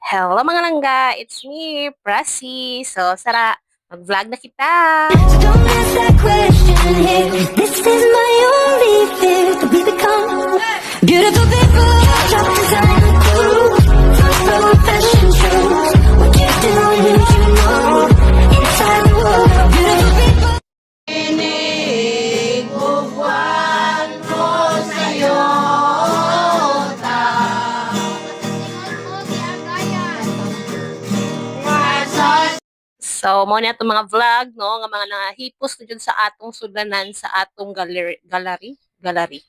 Hello mga langga, it's me, Prasi. So, Sara, mag-vlog na kita. So don't ask that question here. This is my only fear to we become beautiful people. Drop design cool. Follow fashion shows. What you doing? You know. Inside the world of beautiful people. So, mo na itong mga vlog, no? Nga mga nahipos ko dyan sa atong sudanan, sa atong gallery.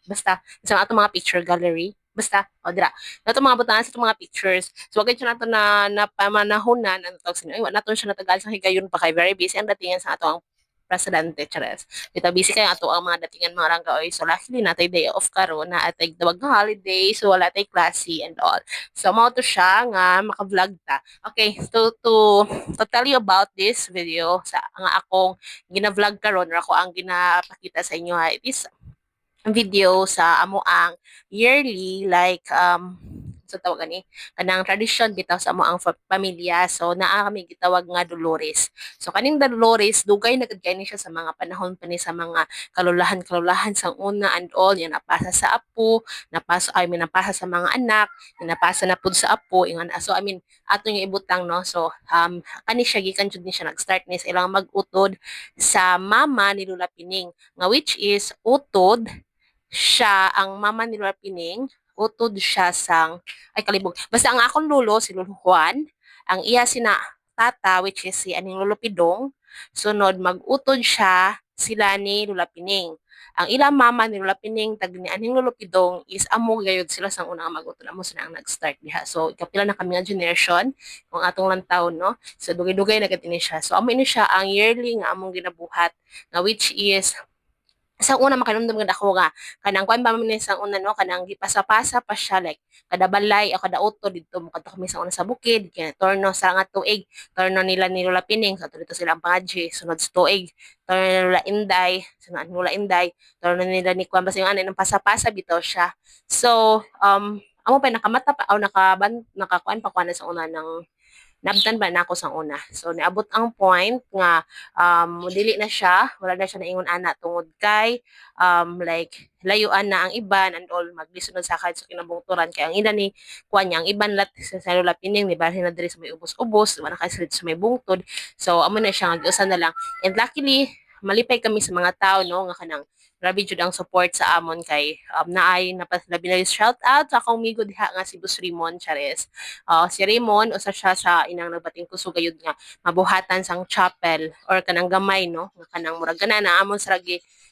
Basta, sa atong mga picture gallery. Basta, o dira. Ito mga butahan sa itong mga pictures. So, wag siya nato na napamanahonan, ano tawag sa inyo, ay, nato siya natagal sa higayon pa kay very busy ang datingan sa atong presidente, chares. Dito busy kayo ato ang mga datingan mga ranggaoy. So, luckily natay day off karon na atay dawag nga holiday, so wala tay klase and all. So, mao to siya nga maka-vlog ta. Okay, to tell you about this video sa nga akong gina-vlog karon or ako ang ginapakita sa inyo it is video sa amo ang yearly like sa tawag ni kanang tradition bitaw sa amo ang pamilya. So naa kami gitawag nga Dolores. So kaning Dolores dugay na gid kani siya sa mga panahon pa ni sa mga kalulahan sa una and all yan napasa sa apo, napasa sa mga anak, napasa na pud sa apo ingon so ato yung ibutang no. So kani siya gikan jud ni siya nag-start ni sa ilang mag-utod sa mama ni Lola Pining nga which is utod siya ang mama ni Lola Pining, utod siya sang, ay kalibog. Basta ang akong lolo, si Lolo Juan, ang iya sina tata, which is si aning Lolo Pidong, sunod mag-utod siya sila ni Lola Pining. Ang ilang mama ni Lola Pining, tag ni aning Lolo Pidong, is amo gayud sila sang unang mag-utod. Amo sila ang nag-start diha. So, ikapila na kami nga generation, kung atong lantaw, no? So, dugay-dugay na katini siya. So, amo ini siya ang yearly nga among ginabuhat, na which is sa una makanumdum gud ako nga kanang kuan ba man sa una no kanang gipasa-pasa pa siya like kada balay o kada utod dito mo kadto kami sa una sa bukid kaya torno sa nga tuig torno nila ni Lola Pining sa dito sila ang pangadji sunod sa tuig torno ni Lola Inday sunod ni Lola Inday torno nila ni kuan basta yung ano ng pasa-pasa bitaw siya. So amo pa nakamata pa o nakakuan pa kuan sa una ng nabtan ba na ako sa una. So, niabot ang point nga dili na siya, wala na siya naingon ana tungod kay like layuan na ang iban and all maglisunod sa kahit sa kinabungturan kay ang ina ni kuan niya ang iban lat sa Lola Pining ni bali na diri sa may ubos-ubos wala kay sa may bungtod. So amo na siya nga giusa na lang and luckily malipay kami sa mga tao no nga kanang grabe jud ang support sa amon kay naay napaslabi na shout out sa akong migo diha nga si Bus Rimon Chares. Si Raymond usa siya sa inang nagbating kusog gayud nga mabuhatan sang chapel or kanang gamay no nga kanang murag kana na amon sa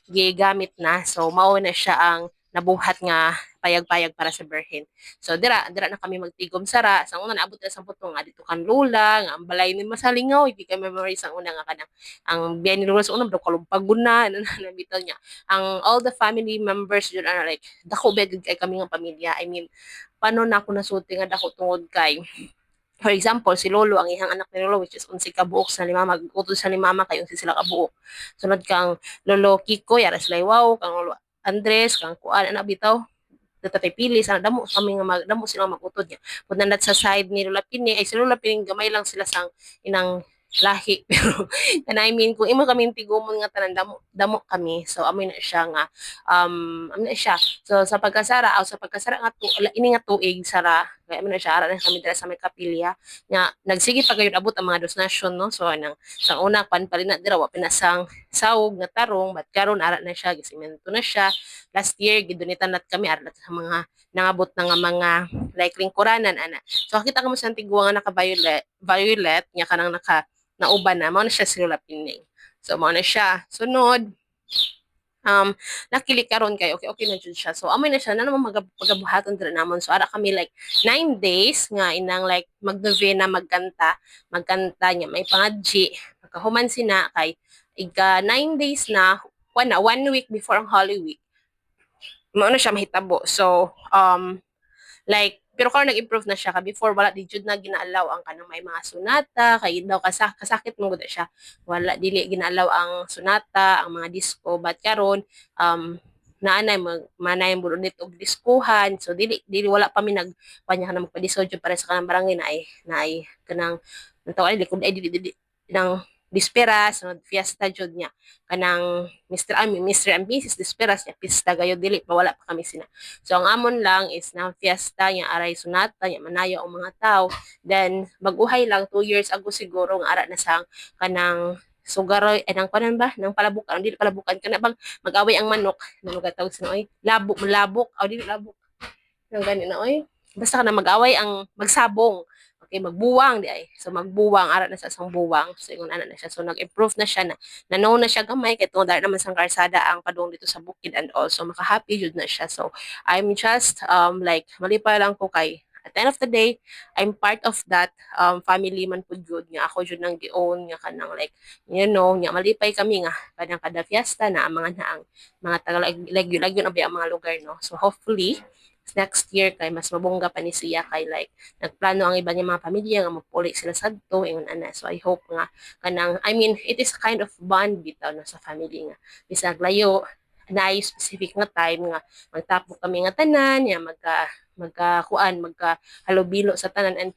gigamit na so mao na siya ang nabuhat nga payag-payag para sa Berhen. So dira na kami magtigom sara sang una naabot na sang putong nga dito kan lula nga ang balay ni masalingaw hindi kay memory sang una nga kanang ang biyan ni lula sa una bro kalumpag na bitaw niya ang all the family members yun ano like dako bed kay kami nga pamilya paano na ako nasulti nga dako tungod kay for example, si Lolo, ang ihang anak ni Lolo, which is 11 kabuok sa ni Mama, utos sa ni Mama, kayo sila kabuok. Sunod kang Lolo Kiko, yara sila wow, kang Lolo Andres, kang Kuan, anak bitaw, tatay pili, sana damo, kami nga damo sila magutod niya. Punta sa side ni Lola Pini, ay si Lola Pini, gamay lang sila sang inang lahi pero and I mean kung imo kami tigumon nga tanan damo kami so amoy na siya nga amo na siya so sa pagkasara nga ini nga tuig sara kaya amo na siya ara na kami dira sa may kapilya nga nagsige pa gayud abot ang mga donasyon no so anang sa una pan pa rin na dira wa pinasang sawog nga tarong but karon ara na siya gisemento na siya last year gidunitan nat kami ara sa mga nangabot na nga mga like lingkuranan ana so kita ka mo sa tigwa nga naka violet nya kanang naka nauban na, mao na siya si Lola Pining. So, mao na siya. Sunod, nakili karon kay okay na jud siya. So, amoy na siya na naman magabuhaton dira namon. So, ara kami like 9 days nga inang like magnovena, magkanta niya, may pangadji. Pagkahuman sina kay iga 9 days na, 1 week before ang Holy Week. Mao na siya mahitabo. So, like pero karon nag-improve na siya ka before wala di jud na ginaalaw ang kanang may mga sunata kay daw kasakit mo gud siya wala dili ginaalaw ang sunata ang mga disco but karon naanay manay bulo nito og diskuhan. So dili wala pa mi nagpanya na magpadisodyo para sa kanang barangay na ay kanang tawag likod ay dili nang Disperas, no, fiesta jud niya. Kanang Mr. and Mrs. Disperas niya, pista gayo dili pa wala pa kami sina. So ang amon lang is na fiesta niya aray sunata niya manayo ang mga tao. Then baguhay lang 2 years ago siguro nga ara na sang kanang sugaroy nang kanan ba nang palabukan dili palabukan kana bang mag-away ang manok nang gatawag sa oy labok aw dili labok nang gani na oy basta ka na mag-away ang magsabong. Okay, magbuwang di ay. So magbuwang ara na sa isang buwang. So ingon ana na siya. So nag-improve na siya na nanaw na siya gamay kay tungod naman sang karsada ang padung dito sa bukid and also maka-happy jud na siya. So I'm just like malipay lang ko kay at the end of the day, I'm part of that family man pud jud nga ako jud nang gi-own nga kanang like nga malipay kami nga kanang kada fiesta na ang mga naang mga taga lagyo na ba ang mga lugar no. So hopefully next year kay mas mabungga pa ni siya kay like nagplano ang iba niya mga pamilya nga magpuli sila sadto ingon ana. So I hope nga kanang I mean it is kind of bond bitaw no sa family nga bisag layo na specific nga time nga magtapok kami nga tanan ya magka halubilo sa tanan and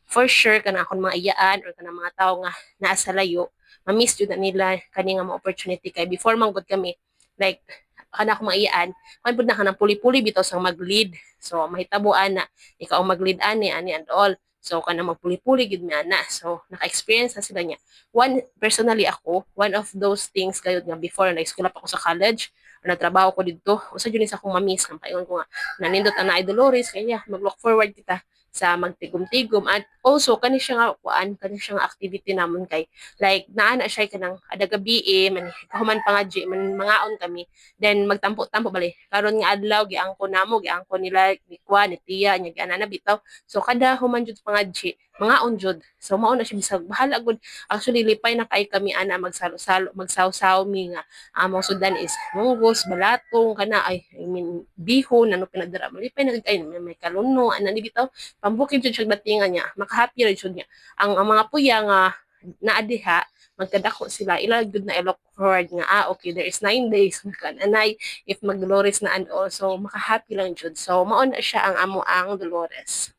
for sure kana akong mga iyaan or kana mga tao nga naa sa layo ma-miss jud na nila kani nga mga opportunity kay before man gud kami like kana akong mga iyaan kan pud na kanang puli-puli bitaw sang mag-lead. So mahitabuan na ikaw ang mag-lead ani and all. So kanang magpuli-puli gid mi ana. So naka-experience na sila niya. Personally ako, one of those things kayod nga before na eskwela pa ako sa college, nagtrabaho ko dito. Usa jud ni sa akong mamiss nang paingon ko nga nanindot ana ay Dolores kaya mag-look forward kita sa magtigom-tigom at also kani siya nga kani siya nga activity namon kay like naa na siya kanang ada gabi man kahuman pa nga man mangaon kami then magtampo-tampo bali karon nga adlaw giangko nila ni Kwa ni Tia nya giana na bitaw so kada human jud pa nga mangaon jud so mao na siya bisag bahala gud actually lipay na kay kami ana magsalo-salo magsaw-saw mi nga among sudan is munggos balatong kana ay I mean bihon ano pinadara malipay na ay may kaluno ana ni bitaw pambukid jud siya datingan niya makahappy ra jud niya ang mga puya nga naadiha magkadako sila ila gud na i-look forward nga okay there is 9 days kananay if mag Dolores na and also makahappy lang jud so mao na siya ang amo ang Dolores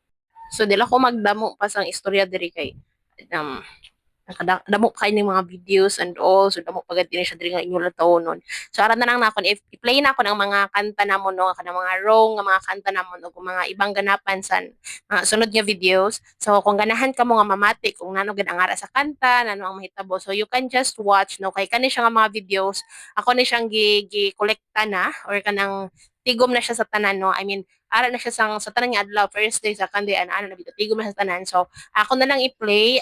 so dila ko magdamo pa sang istorya diri kay um, damo kay ng mga videos and all so damo pagad din siya diri nga inyong latawonon so ara na lang nakon if i-play na ako ng mga kanta namon no kanang mga wrong nga mga kanta namon o mga ibang ganapan sa sunod nga videos so kung ganahan ka mo nga mamati kung nano gid ang ara sa kanta nano ang mahitabo so you can just watch no kay kani siya nga mga videos ako ni siyang gi-kolekta na or kanang tigom na siya sa tanan no I mean ara na siya sa tanan nga adlaw first day sa kandi ano na bitaw tigom na sa tanan so ako na lang i-play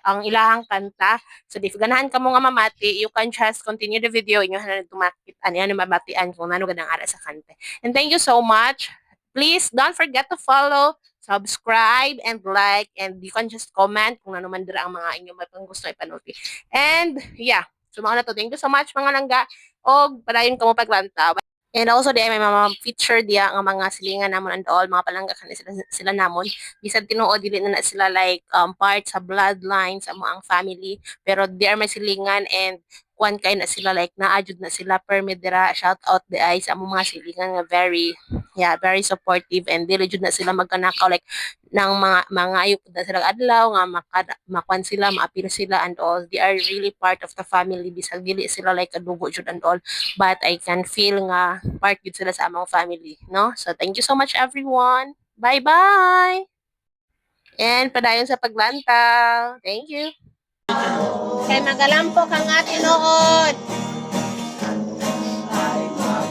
ang ilahang kanta. So, if ganahan ka mo nga mamati, you can just continue the video. Inyo na tumakit, ano mamatian kung ano ganang ara sa kanta. And thank you so much. Please, don't forget to follow, subscribe, and like. And you can just comment kung ano man dira ang mga inyong matang gusto ipanuti. And, yeah. So, mga na to. Thank you so much, mga langga. O, padayon ka mo paglanta. And also, di ay may mga feature diya ang mga silingan namon and all, mga palangga kanila sila namon. Bisan tinuod, dili na sila like part sa bloodline sa mga family. Pero they are may silingan and kuan kay na sila like naajud na sila permedera shout out the eyes sa mga silingan nga very supportive and dili jud na sila magkanakaw like nang mga ayop na sila adlaw nga makuan sila maapil sila and all they are really part of the family bisag dili sila like kadugo jud and all but I can feel nga part jud sila sa among family no so thank you so much everyone bye bye and padayon sa paglantaw thank you kay magalampo kang tinuod.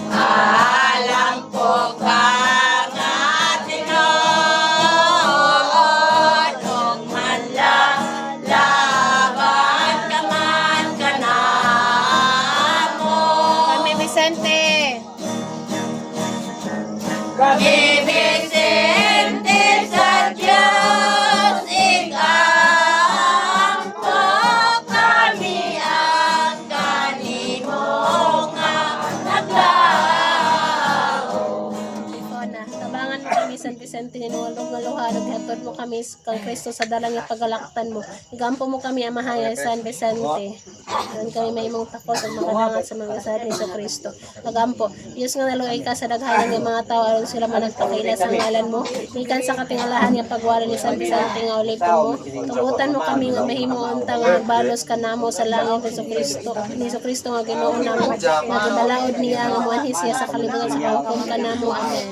Magalampo kang tinuod. Og manlalaban ka man kanamo. Kami Vicente. Kami Vicente sa Diyos pagpalugod mo kami kang Kristo sa dalang nga pagalaktan mo. Igampo mo kami amahaya San Vicente. Aron kami may imong takot ug makadangat sa mga kasalanan ni Kristo. Pagampo, Dios nga naluoy ka sa daghanan nga mga tawo aron sila managpakila sa ngalan mo. Ikan sa katingalahan nga pagwala ni San Vicente nga ulipon mo. Tugutan mo kami nga mahimo unta nga magbalos kanamo sa langit ni Kristo nga Ginoo namo. Magdalaod niya nga muanhi siya sa kalibutan sa paghukom kanamo. Amen.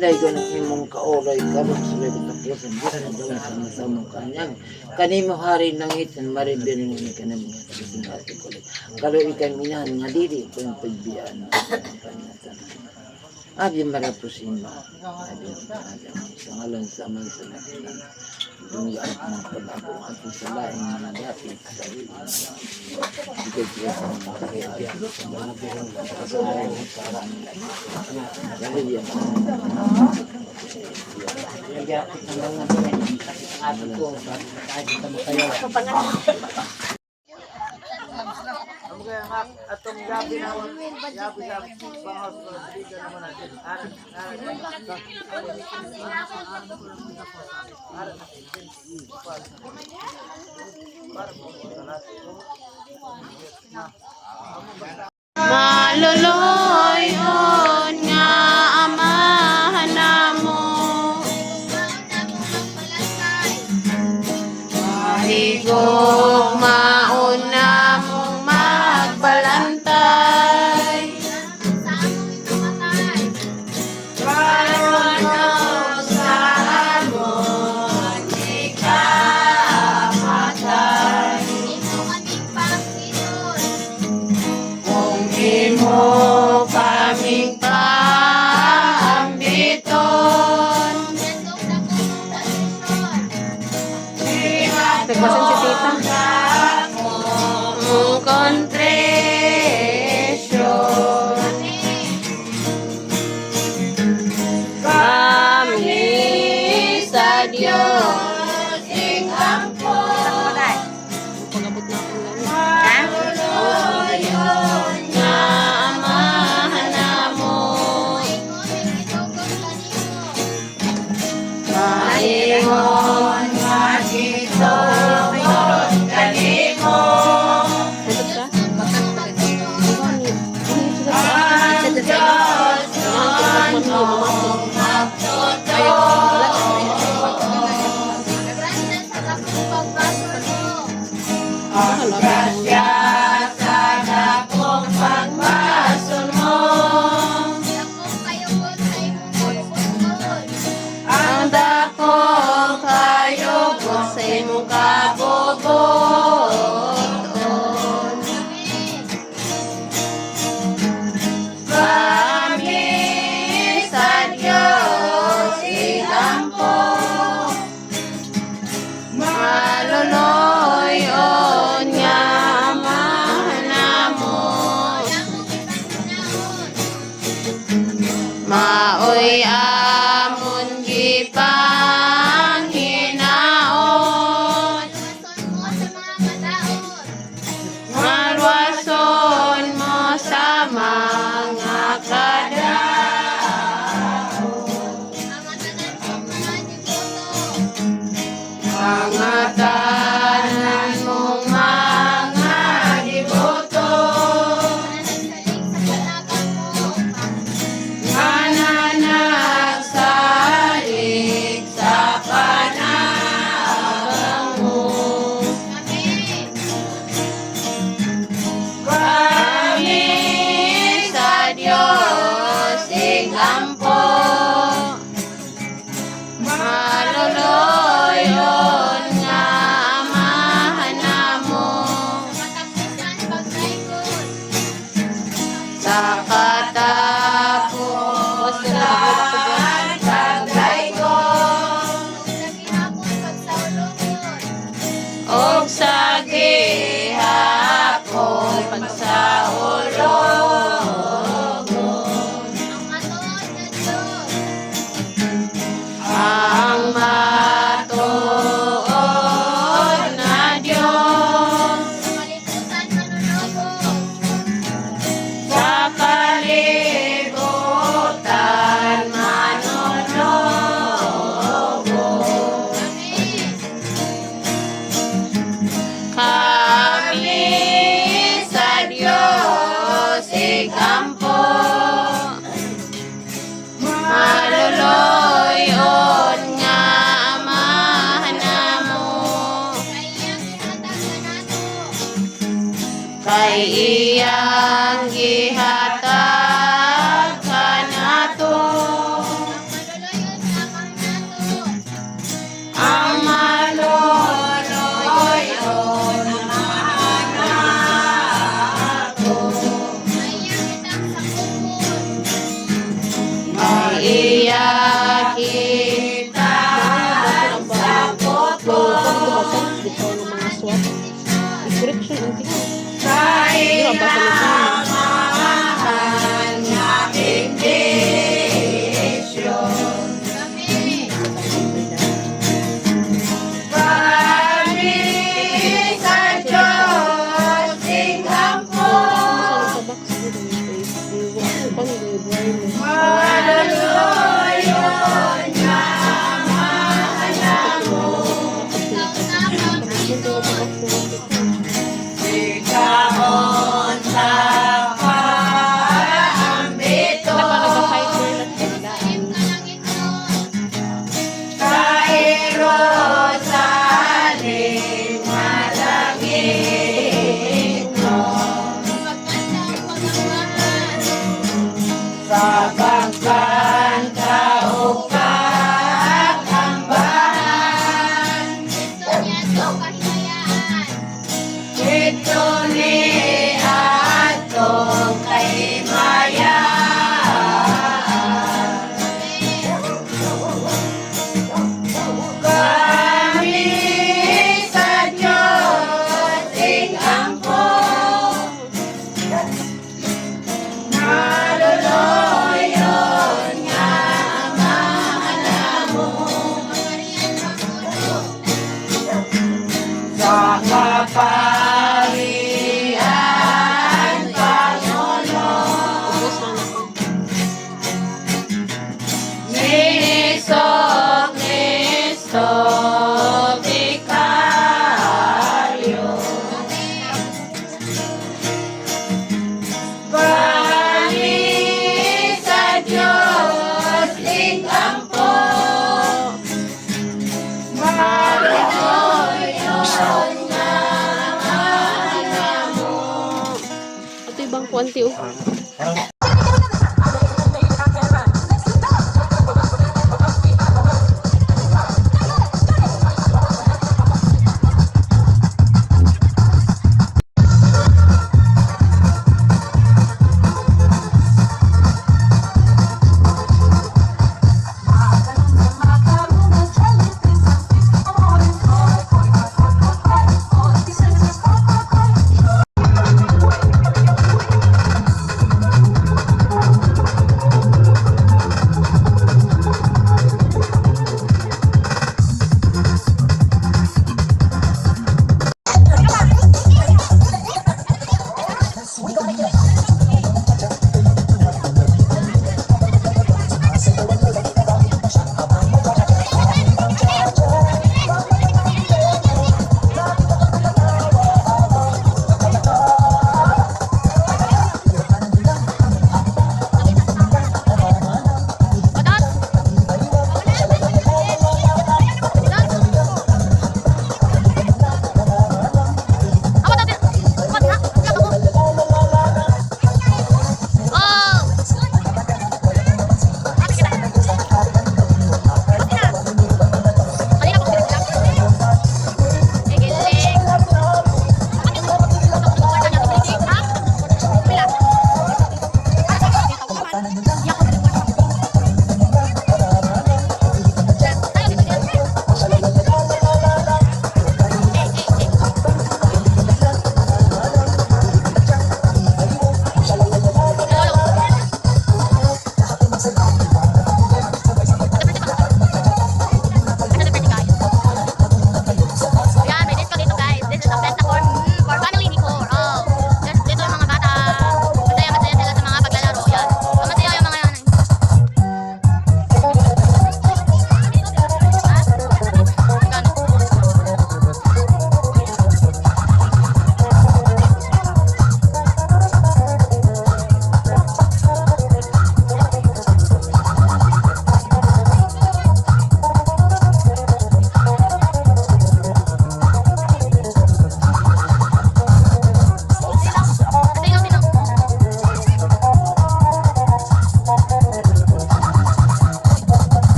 Nay ko ng imong kaolay karon sa lebot ng Diyos ang Diyos na gawin sa masamang kanyang kanimo hari langit ang maribin mo ni kanang mga kasinghati ko kalau ikay minahan nga dili ko yung pagbiyaan abi marapusin mo abi sa ngalan sa man sa nakilan dunya at mga pag-abong at sa laing mga dapit sa ilan ikay Diyos ang makakaya sa mga birang kasalanan ng parang nila dahil yan nag-iapit ng mga birang ang ato ko kahit kita makayaw atong gabi na gabi sa bangos ko dito naman natin Maluluyon nga amahan namo mahigog mauna sa katapos ng tagay ko og sa gihapon pagsaulog ang matuod na Diyos sa kalibutan manunogo kami sa Diyos ikampo maluloyon nga amahan namo kay iyang gihatag kanato ang maloloyon amahan nato kay iyang kitang sa putol kailangan nga bendisyon kami sa Diyos ikampo maluluyon nga amahan namo ikaon sa paambito kairo sa malagit sa pagkanta o kakambahan ito ni atong kahimayan kami sa Diyos ikampo maluluyon nga amahan namo sa kaparian Panginoon ni Jesucristo Vicario kami sa Diyos ikampo maluluyon nga amahan namo Ito ibang kuwanti oh.